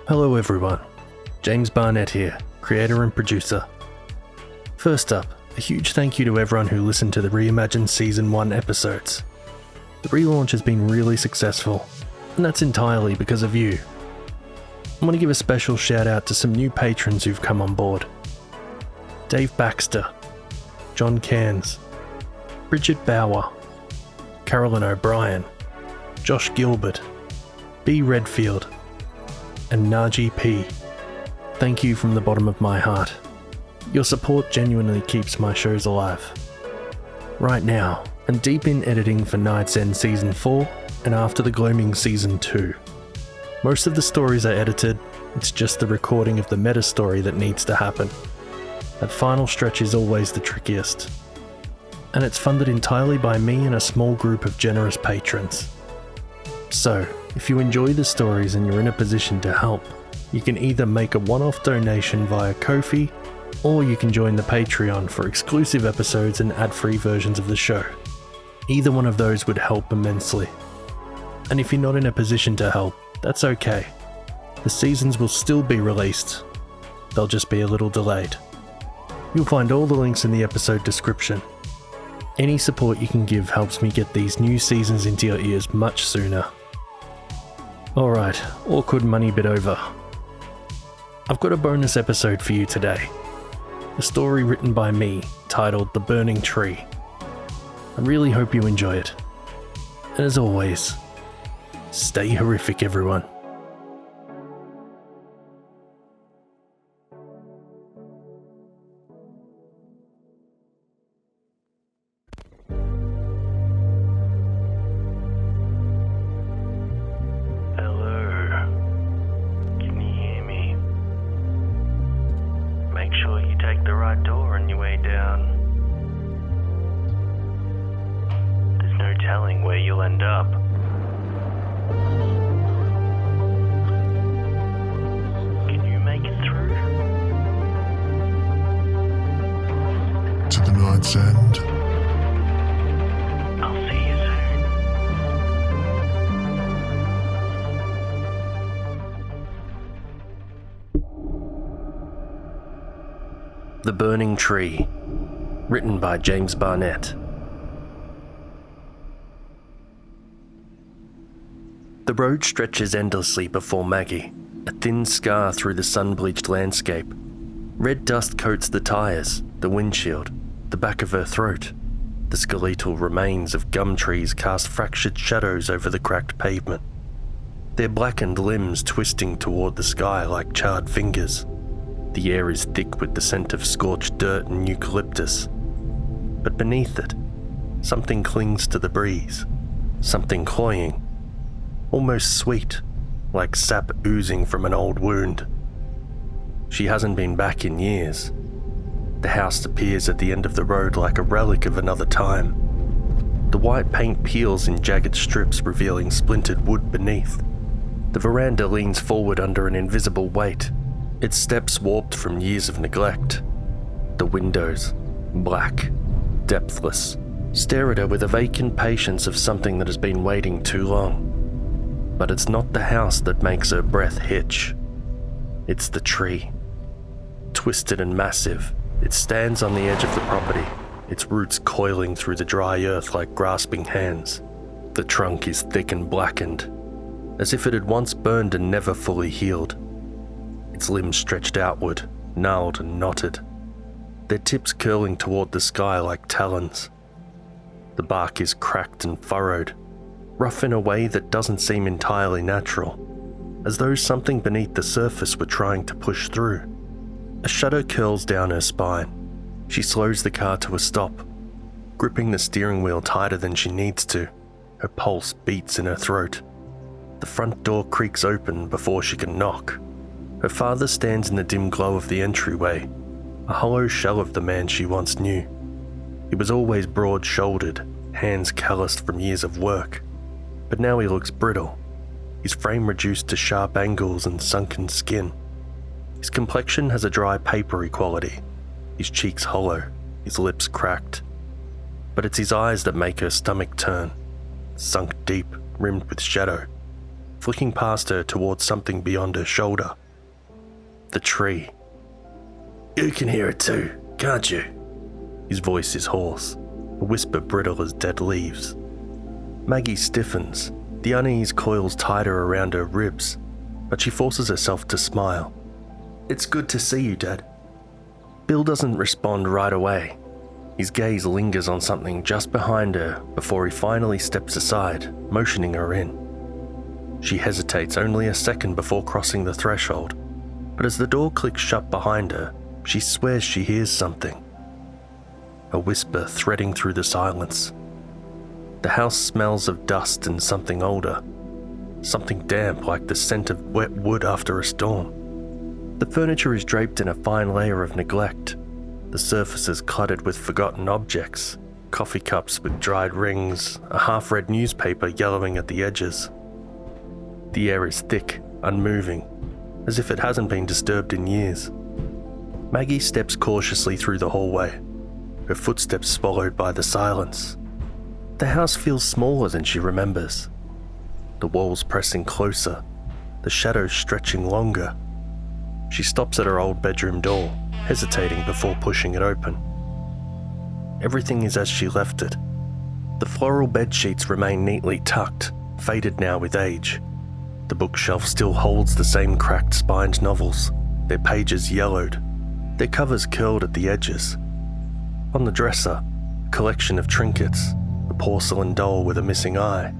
Hello everyone, James Barnett here, creator and producer. First up, a huge thank you to everyone who listened to the reimagined Season 1 episodes. The relaunch has been really successful, and that's entirely because of you. I want to give a special shout out to some new patrons who've come on board. Dave Baxter, John Cairns, Bridgett Bauer, Carolyn O'Brien, Josh Gilbert, B. Redfield, and Najee P. Thank you from the bottom of my heart. Your support genuinely keeps my shows alive. Right now, I'm deep in editing for Night's End Season 4 and After the Gloaming Season 2. Most of the stories I edited, it's just the recording of the meta story that needs to happen. That final stretch is always the trickiest. And it's funded entirely by me and a small group of generous patrons. So, if you enjoy the stories and you're in a position to help, you can either make a one-off donation via Ko-fi, or you can join the Patreon for exclusive episodes and ad-free versions of the show. Either one of those would help immensely. And if you're not in a position to help, that's okay. The seasons will still be released. They'll just be a little delayed. You'll find all the links in the episode description. Any support you can give helps me get these new seasons into your ears much sooner. Alright, awkward money bit over. I've got a bonus episode for you today. A story written by me, titled The Burning Tree. I really hope you enjoy it. And as always, stay horrific, everyone. Where you'll end up. Can you make it through? To the Night's End. I'll see you soon. The Burning Tree, written by James Barnett. The road stretches endlessly before Maggie, a thin scar through the sun-bleached landscape. Red dust coats the tires, the windshield, the back of her throat. The skeletal remains of gum trees cast fractured shadows over the cracked pavement, their blackened limbs twisting toward the sky like charred fingers. The air is thick with the scent of scorched dirt and eucalyptus. But beneath it, something clings to the breeze, something cloying. Almost sweet, like sap oozing from an old wound. She hasn't been back in years. The house appears at the end of the road like a relic of another time. The white paint peels in jagged strips, revealing splintered wood beneath. The veranda leans forward under an invisible weight, its steps warped from years of neglect. The windows, black, depthless, stare at her with a vacant patience of something that has been waiting too long. But it's not the house that makes her breath hitch. It's the tree. Twisted and massive, it stands on the edge of the property, its roots coiling through the dry earth like grasping hands. The trunk is thick and blackened, as if it had once burned and never fully healed. Its limbs stretched outward, gnarled and knotted, their tips curling toward the sky like talons. The bark is cracked and furrowed, rough in a way that doesn't seem entirely natural, as though something beneath the surface were trying to push through. A shudder curls down her spine. She slows the car to a stop, gripping the steering wheel tighter than she needs to. Her pulse beats in her throat. The front door creaks open before she can knock. Her father stands in the dim glow of the entryway, a hollow shell of the man she once knew. He was always broad-shouldered, hands calloused from years of work. But now he looks brittle, his frame reduced to sharp angles and sunken skin. His complexion has a dry, papery quality, his cheeks hollow, his lips cracked. But it's his eyes that make her stomach turn, sunk deep, rimmed with shadow. flicking past her towards something beyond her shoulder. The tree. You can hear it too, can't you? His voice is hoarse, a whisper brittle as dead leaves. Maggie stiffens, the unease coils tighter around her ribs, but she forces herself to smile. It's good to see you, Dad. Bill doesn't respond right away. His gaze lingers on something just behind her before he finally steps aside, motioning her in. She hesitates only a second before crossing the threshold, but as the door clicks shut behind her, she swears she hears something. A whisper threading through the silence. The house smells of dust and something older, something damp like the scent of wet wood after a storm. The furniture is draped in a fine layer of neglect, the surfaces cluttered with forgotten objects, coffee cups with dried rings, a half-read newspaper yellowing at the edges. The air is thick, unmoving, as if it hasn't been disturbed in years. Maggie steps cautiously through the hallway, her footsteps swallowed by the silence. The house feels smaller than she remembers. The walls pressing closer, the shadows stretching longer. She stops at her old bedroom door, hesitating before pushing it open. Everything is as she left it. The floral bed sheets remain neatly tucked, faded now with age. The bookshelf still holds the same cracked spined novels, their pages yellowed, their covers curled at the edges. On the dresser, a collection of trinkets, a porcelain doll with a missing eye,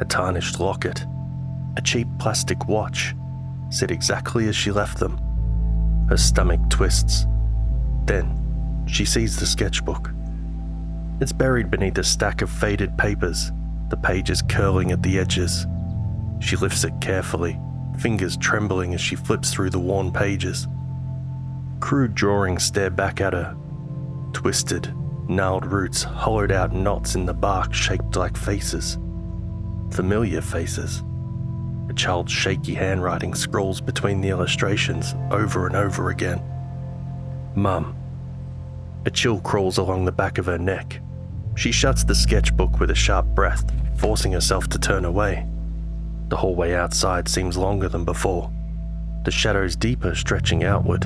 a tarnished locket, a cheap plastic watch, sit exactly as she left them. Her stomach twists. Then, she sees the sketchbook. It's buried beneath a stack of faded papers, the pages curling at the edges. She lifts it carefully, fingers trembling as she flips through the worn pages. Crude drawings stare back at her. Twisted, gnarled roots, hollowed out knots in the bark shaped like faces. Familiar faces. A child's shaky handwriting scrolls between the illustrations over and over again. Mum. A chill crawls along the back of her neck. She shuts the sketchbook with a sharp breath, forcing herself to turn away. The hallway outside seems longer than before, the shadows deeper stretching outward.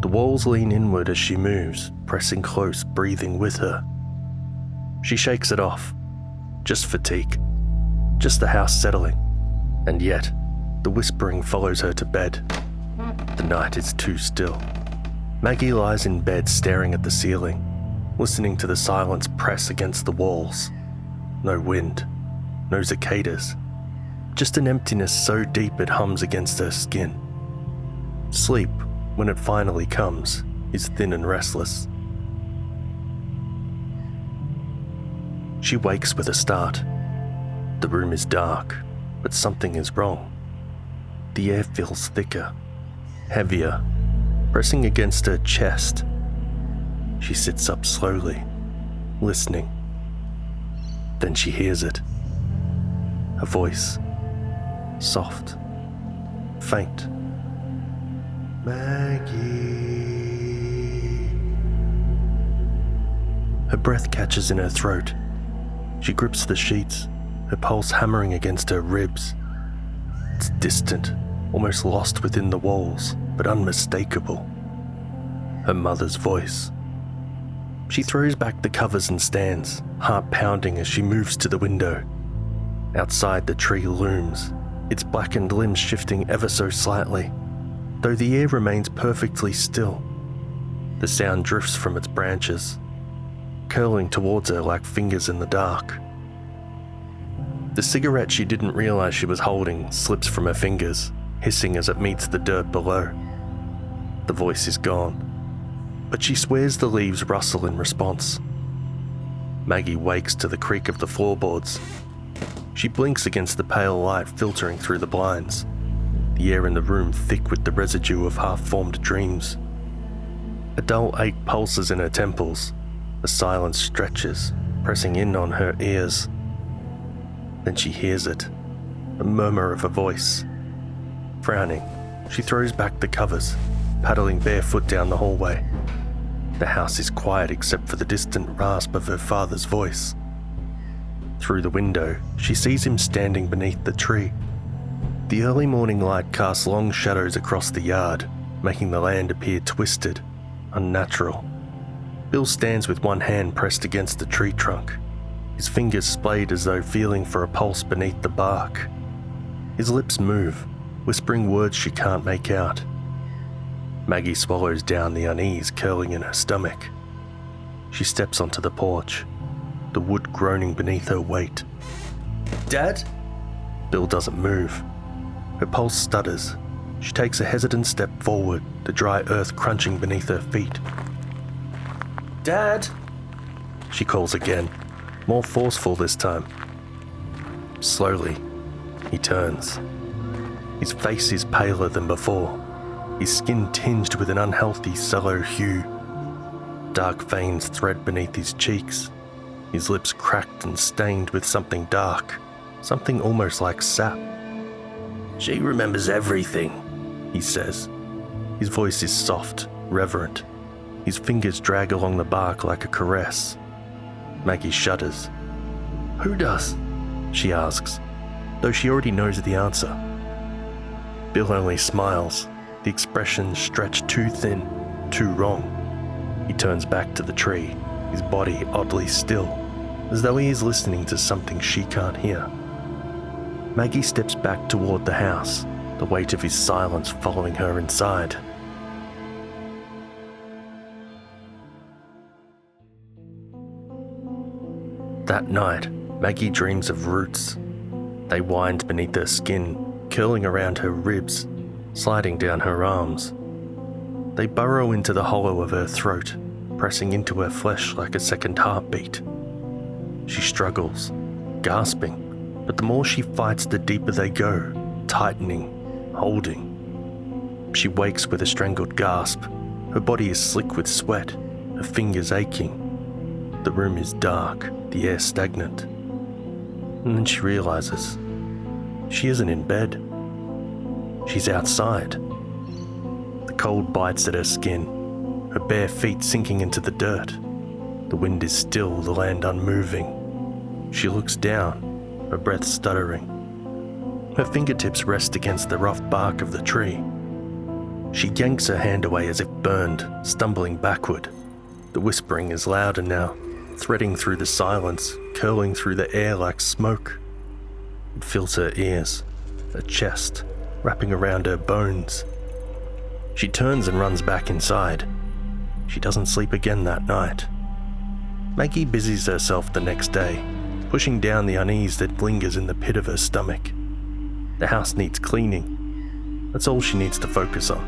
The walls lean inward as she moves, pressing close, breathing with her. She shakes it off. Just fatigue. Just the house settling. And yet, the whispering follows her to bed. The night is too still. Maggie lies in bed staring at the ceiling, listening to the silence press against the walls. No wind, no cicadas. Just an emptiness so deep it hums against her skin. Sleep, when it finally comes, is thin and restless. She wakes with a start. The room is dark, but something is wrong. The air feels thicker, heavier, pressing against her chest. She sits up slowly, listening. Then she hears it. A voice. Soft. Faint. Maggie. Her breath catches in her throat. She grips the sheets, her pulse hammering against her ribs. It's distant, almost lost within the walls, but unmistakable. Her mother's voice. She throws back the covers and stands, heart pounding as she moves to the window. Outside, the tree looms, its blackened limbs shifting ever so slightly, though the air remains perfectly still. The sound drifts from its branches, curling towards her like fingers in the dark. The cigarette she didn't realize she was holding slips from her fingers, hissing as it meets the dirt below. The voice is gone, but she swears the leaves rustle in response. Maggie wakes to the creak of the floorboards. She blinks against the pale light filtering through the blinds, the air in the room thick with the residue of half-formed dreams. A dull ache pulses in her temples. The silence stretches, pressing in on her ears. Then she hears it, a murmur of a voice. Frowning, she throws back the covers, paddling barefoot down the hallway. The house is quiet except for the distant rasp of her father's voice. Through the window, she sees him standing beneath the tree, The early morning light casts long shadows across the yard, making the land appear twisted, unnatural. Bill stands with one hand pressed against the tree trunk, his fingers splayed as though feeling for a pulse beneath the bark. His lips move, whispering words she can't make out. Maggie swallows down the unease curling in her stomach. She steps onto the porch, the wood groaning beneath her weight. "Dad?" Bill doesn't move. Her pulse stutters. She takes a hesitant step forward, the dry earth crunching beneath her feet. "Dad?" She calls again, more forceful this time. Slowly, he turns. His face is paler than before, his skin tinged with an unhealthy sallow hue. Dark veins thread beneath his cheeks, his lips cracked and stained with something dark, something almost like sap. "She remembers everything," he says. His voice is soft, reverent. His fingers drag along the bark like a caress. Maggie shudders. "Who does?" she asks, though she already knows the answer. Bill only smiles, the expression stretched too thin, too wrong. He turns back to the tree, his body oddly still, as though he is listening to something she can't hear. Maggie steps back toward the house, the weight of his silence following her inside. That night, Maggie dreams of roots. They wind beneath her skin, curling around her ribs, sliding down her arms. They burrow into the hollow of her throat, pressing into her flesh like a second heartbeat. She struggles, gasping, but the more she fights, the deeper they go, tightening, holding. She wakes with a strangled gasp. Her body is slick with sweat, her fingers aching. The room is dark, the air stagnant. And then she realizes she isn't in bed. She's outside. The cold bites at her skin, her bare feet sinking into the dirt. The wind is still, the land unmoving. She looks down, her breath stuttering. Her fingertips rest against the rough bark of the tree. She yanks her hand away as if burned, stumbling backward. The whispering is louder now, threading through the silence, curling through the air like smoke. It fills her ears, her chest, wrapping around her bones. She turns and runs back inside. She doesn't sleep again that night. Maggie busies herself the next day, pushing down the unease that lingers in the pit of her stomach. The house needs cleaning. That's all she needs to focus on.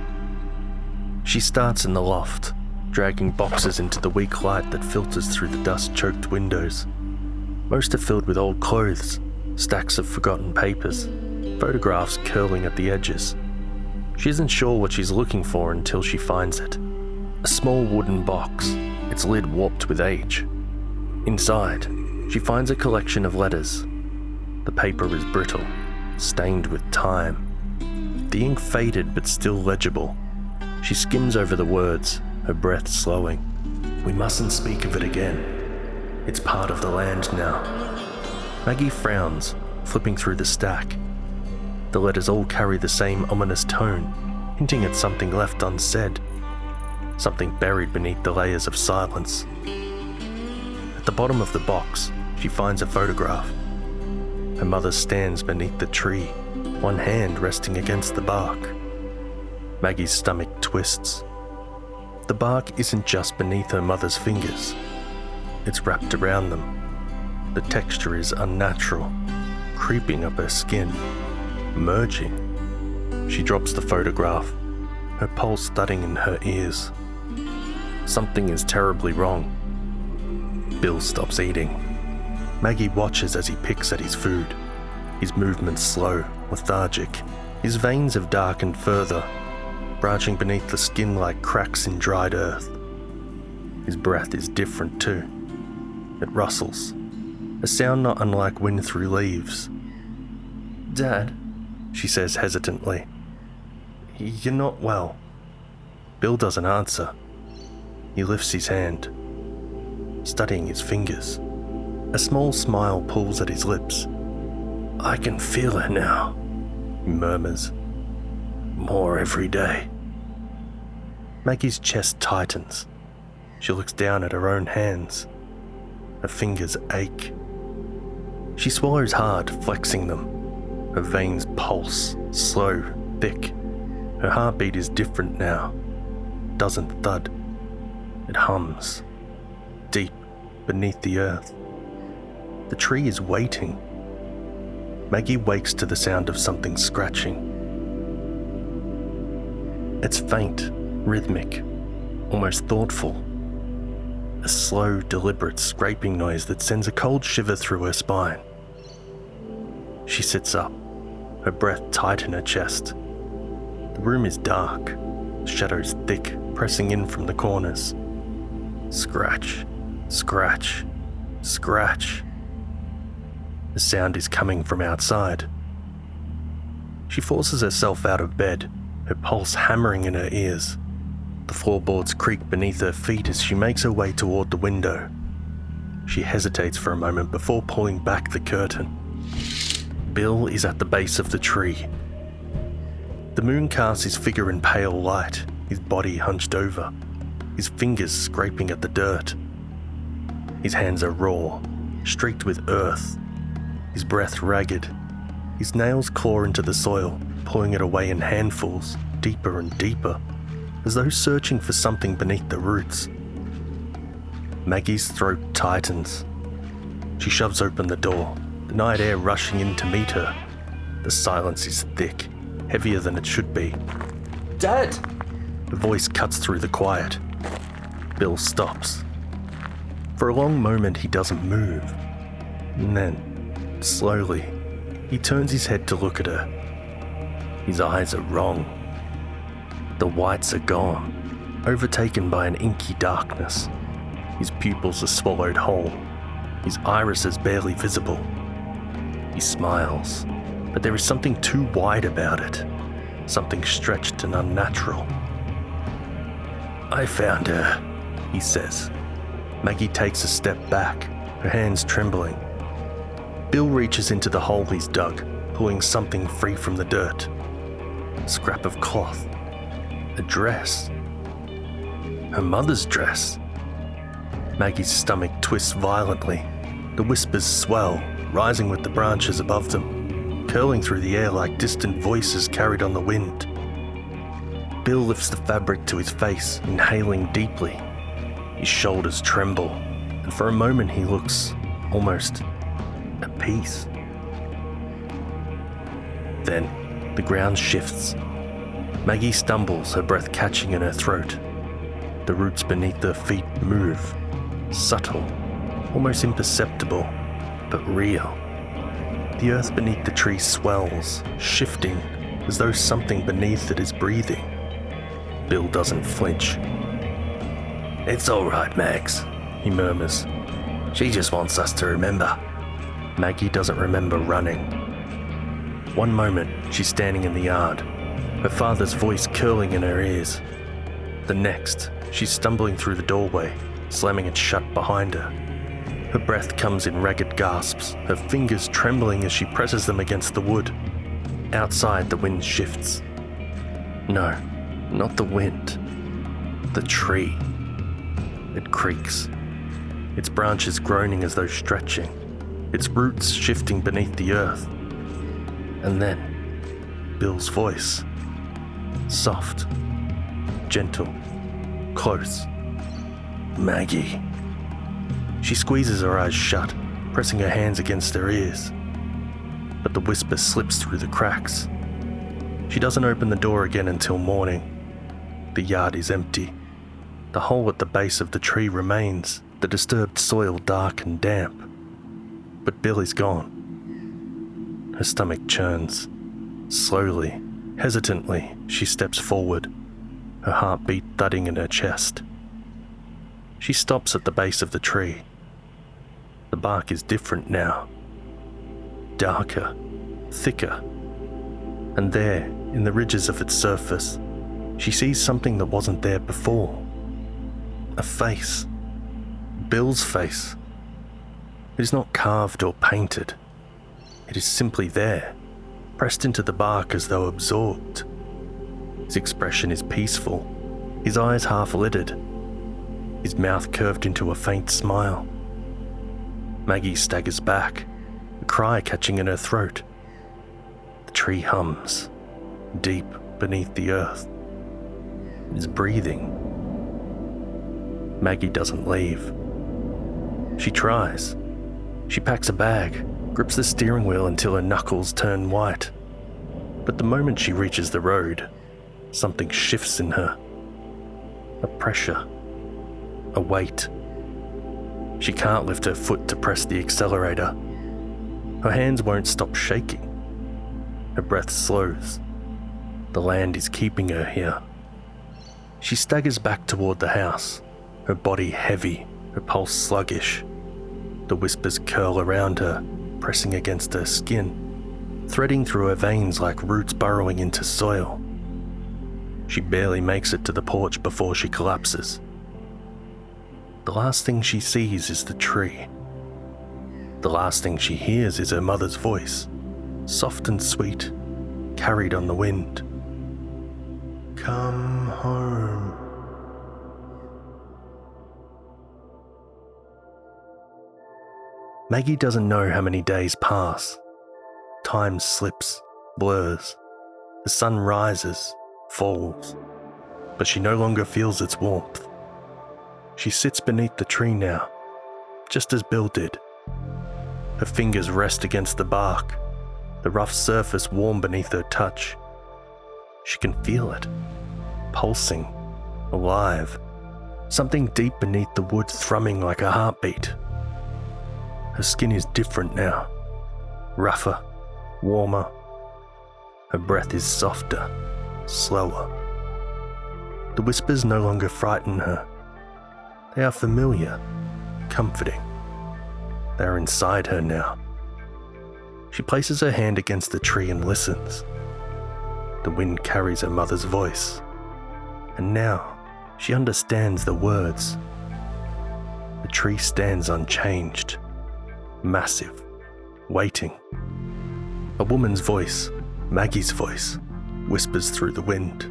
She starts in the loft, dragging boxes into the weak light that filters through the dust-choked windows. Most are filled with old clothes, stacks of forgotten papers, photographs curling at the edges. She isn't sure what she's looking for until she finds it. A small wooden box, its lid warped with age. Inside, she finds a collection of letters. The paper is brittle, stained with time. The ink faded but still legible. She skims over the words, her breath slowing. "We mustn't speak of it again. It's part of the land now." Maggie frowns, flipping through the stack. The letters all carry the same ominous tone, hinting at something left unsaid, something buried beneath the layers of silence. At the bottom of the box, she finds a photograph. Her mother stands beneath the tree, one hand resting against the bark. Maggie's stomach twists. The bark isn't just beneath her mother's fingers. It's wrapped around them. The texture is unnatural, creeping up her skin, merging. She drops the photograph, her pulse thudding in her ears. Something is terribly wrong. Bill stops eating. Maggie watches as he picks at his food. His movements slow, lethargic. His veins have darkened further, branching beneath the skin like cracks in dried earth. His breath is different too. It rustles, a sound not unlike wind through leaves. "Dad," she says hesitantly, "you're not well." Bill doesn't answer. He lifts his hand, studying his fingers. A small smile pulls at his lips. "I can feel her now." he murmurs. More every day. Maggie's chest tightens. She looks down at her own hands. Her fingers ache. She swallows hard, flexing them. Her veins pulse, slow, thick. Her heartbeat is different now. Doesn't thud. It hums. Deep beneath the earth. The tree is waiting. Maggie wakes to the sound of something scratching. It's faint, rhythmic, almost thoughtful. A slow, deliberate scraping noise that sends a cold shiver through her spine. She sits up, her breath tight in her chest. The room is dark, shadows thick, pressing in from the corners. Scratch, scratch, scratch. The sound is coming from outside. She forces herself out of bed, her pulse hammering in her ears. The floorboards creak beneath her feet as she makes her way toward the window. She hesitates for a moment before pulling back the curtain. Bill is at the base of the tree. The moon casts his figure in pale light, his body hunched over, his fingers scraping at the dirt. His hands are raw, streaked with earth, his breath ragged. His nails claw into the soil, pulling it away in handfuls, deeper and deeper, as though searching for something beneath the roots. Maggie's throat tightens. She shoves open the door, the night air rushing in to meet her. The silence is thick, heavier than it should be. Dad! The voice cuts through the quiet. Bill stops. For a long moment he doesn't move. And then, slowly, he turns his head to look at her. His eyes are wrong. The whites are gone, overtaken by an inky darkness. His pupils are swallowed whole. His iris is barely visible. He smiles, but there is something too wide about it, something stretched and unnatural. I found her, he says. Maggie takes a step back, her hands trembling. Bill reaches into the hole he's dug, pulling something free from the dirt. A scrap of cloth. A dress. Her mother's dress. Maggie's stomach twists violently. The whispers swell, rising with the branches above them, curling through the air like distant voices carried on the wind. Bill lifts the fabric to his face, inhaling deeply. His shoulders tremble, and for a moment he looks almost at peace. Then the ground shifts. Maggie stumbles, her breath catching in her throat. The roots beneath her feet move, subtle, almost imperceptible, but real. The earth beneath the tree swells, shifting, as though something beneath it is breathing. Bill doesn't flinch. It's all right, Mags, he murmurs. She just wants us to remember. Maggie doesn't remember running. One moment, she's standing in the yard, her father's voice curling in her ears. The next, she's stumbling through the doorway, slamming it shut behind her. Her breath comes in ragged gasps, her fingers trembling as she presses them against the wood. Outside, the wind shifts. No, not the wind. The tree. It creaks, its branches groaning as though stretching, its roots shifting beneath the earth. And then, Bill's voice. Soft, gentle, close. Maggie. She squeezes her eyes shut, pressing her hands against her ears. But the whisper slips through the cracks. She doesn't open the door again until morning. The yard is empty. The hole at the base of the tree remains, the disturbed soil dark and damp. But Bill is gone. Her stomach churns. Slowly, hesitantly, she steps forward, her heartbeat thudding in her chest. She stops at the base of the tree. The bark is different now. Darker, thicker. And there, in the ridges of its surface, she sees something that wasn't there before. A face. Bill's face. It is not carved or painted. It is simply there, pressed into the bark as though absorbed. His expression is peaceful, his eyes half-lidded, his mouth curved into a faint smile. Maggie staggers back, a cry catching in her throat. The tree hums, deep beneath the earth. It is breathing. Maggie doesn't leave. She tries. She packs a bag, grips the steering wheel until her knuckles turn white. But the moment she reaches the road, something shifts in her. A pressure. A weight. She can't lift her foot to press the accelerator. Her hands won't stop shaking. Her breath slows. The land is keeping her here. She staggers back toward the house, her body heavy, her pulse sluggish. The whispers curl around her, pressing against her skin, threading through her veins like roots burrowing into soil. She barely makes it to the porch before she collapses. The last thing she sees is the tree. The last thing she hears is her mother's voice, soft and sweet, carried on the wind. Come home. Maggie doesn't know how many days pass. Time slips, blurs. The sun rises, falls, but she no longer feels its warmth. She sits beneath the tree now, just as Bill did. Her fingers rest against the bark, the rough surface warm beneath her touch. She can feel it, pulsing, alive, something deep beneath the wood thrumming like a heartbeat. Her skin is different now, rougher, warmer. Her breath is softer, slower. The whispers no longer frighten her. They are familiar, comforting. They are inside her now. She places her hand against the tree and listens. The wind carries her mother's voice, and now she understands the words. The tree stands unchanged, massive, waiting. A woman's voice, Maggie's voice, whispers through the wind.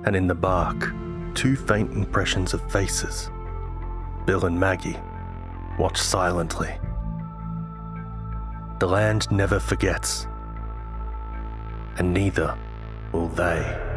And in the bark, two faint impressions of faces. Bill and Maggie watch silently. The land never forgets, and neither will they.